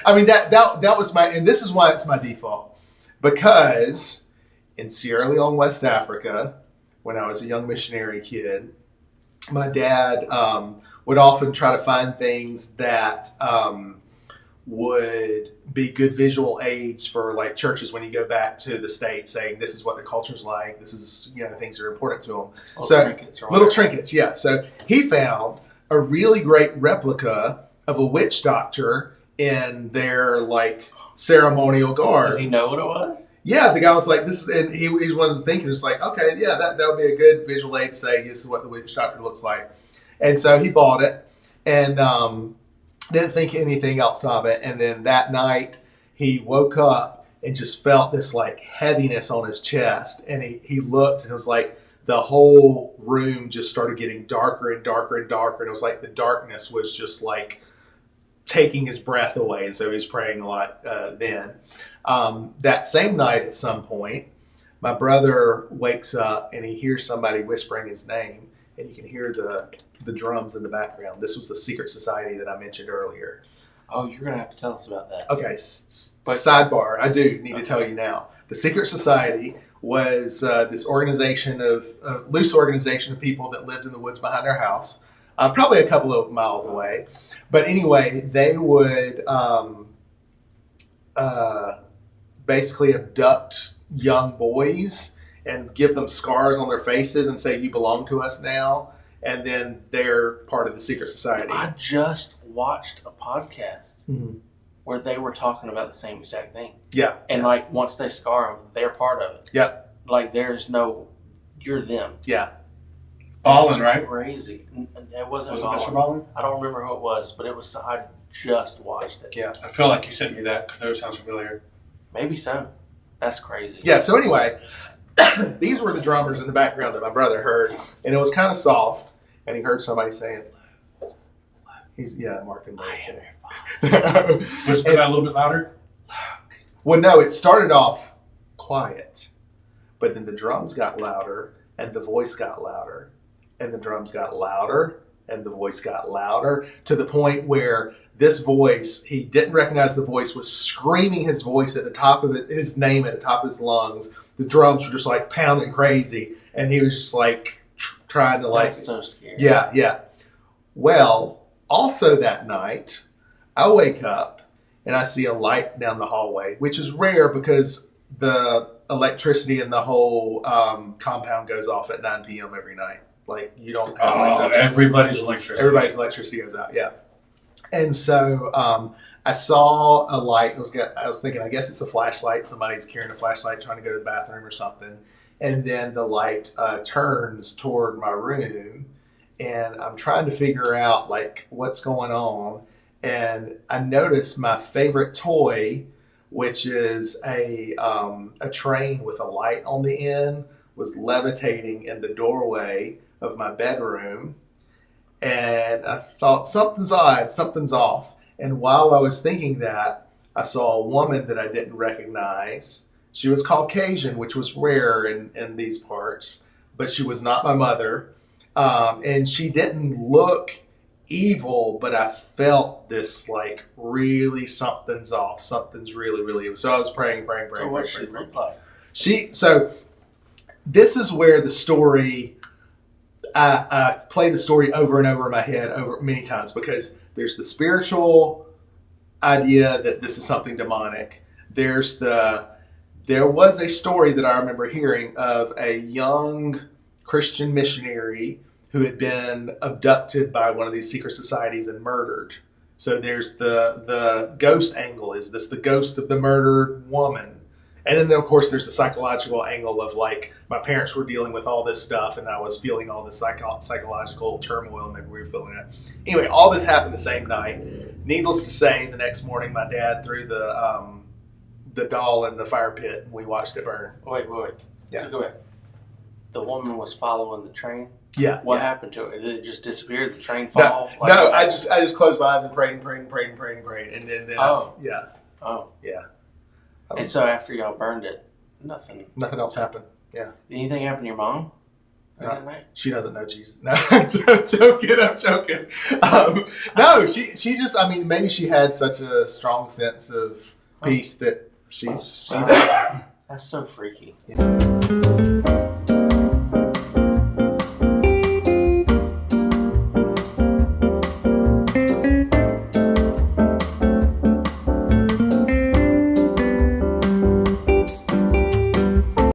I mean, that was my, and this is why it's my default. Because in Sierra Leone, West Africa, when I was a young missionary kid, my dad would often try to find things that would be good visual aids for like churches when you go back to the States, saying this is what the culture's like, this is, things that are important to them. Little trinkets, yeah. So he found a really great replica of a witch doctor in their like ceremonial garb. Did he know what it was? Yeah, the guy was like, "This," and he was thinking, just like, okay, yeah, that would be a good visual aid to say this is what the witch doctor looks like. And so he bought it and didn't think anything else of it. And then that night he woke up and just felt this like heaviness on his chest. And he looked and it was like the whole room just started getting darker and darker and darker. And it was like the darkness was just like taking his breath away. And so he was praying a lot then. That same night at some point, my brother wakes up and he hears somebody whispering his name. And you can hear the drums in the background. This was the secret society that I mentioned earlier. Oh, you're going to have to tell us about that. Okay, sidebar. I do need to tell you now. The secret society was this organization loose organization of people that lived in the woods behind our house, probably a couple of miles away. But anyway, they would basically abduct young boys and give them scars on their faces and say, you belong to us now. And then they're part of the secret society. I just watched a podcast where they were talking about the same exact thing. Yeah. And like once they scar them, they're part of it. Yep. Like you're them. Yeah. Ballin, right? Crazy. It wasn't Was it Mr. Ballin? I don't remember who it was, but I just watched it. Yeah. I feel like you sent me that because that sounds familiar. Maybe so. That's crazy. Yeah. So anyway, these were the drummers in the background that my brother heard, and it was kind of soft, and he heard somebody saying, Mark and I am your father. Whisper that a little bit louder. Well, no, it started off quiet, but then the drums got louder, and the voice got louder, and the drums got louder, and the voice got louder, to the point where this voice, he didn't recognize the voice, was screaming his voice at the top of it, his name at the top of his lungs. The drums were just like pounding crazy, and he was just like trying to like. That's so scary. Yeah, yeah. Well, also that night, I wake up and I see a light down the hallway, which is rare because the electricity in the whole compound goes off at 9 p.m. every night. Like you don't have lights out. Everybody's electricity. Everybody's electricity goes out. Yeah. And so I saw a light. I was thinking, I guess it's a flashlight. Somebody's carrying a flashlight trying to go to the bathroom or something. And then the light turns toward my room, and I'm trying to figure out like what's going on. And I noticed my favorite toy, which is a train with a light on the end, was levitating in the doorway of my bedroom. And I thought, something's odd, something's off. And while I was thinking that, I saw a woman that I didn't recognize. She was Caucasian, which was rare in these parts, but she was not my mother. And she didn't look evil, but I felt this like really something's off. Something's really, really. So I was praying. So what she looked like? So this is where the story, I play the story over and over in my head over many times, because there's the spiritual idea that this is something demonic. There was a story that I remember hearing of a young Christian missionary who had been abducted by one of these secret societies and murdered. So there's the ghost angle. Is this the ghost of the murdered woman? And then, of course, there's the psychological angle of like my parents were dealing with all this stuff and I was feeling all this psychological turmoil. Maybe we were feeling it. Anyway, all this happened the same night. Needless to say, the next morning my dad threw the doll in the fire pit and we watched it burn. Wait. Yeah. So go ahead. The woman was following the train? Yeah. What happened to it? Did it just disappear? Did the train fall? No, I just closed my eyes and prayed. And then yeah. Oh. Yeah. And so after y'all burned it, nothing else happened. Yeah. Did anything happen to your mom? that night? She doesn't know Jesus. No, I'm joking. No, she just, I mean, maybe she had such a strong sense of peace that she That's so freaky. Yeah.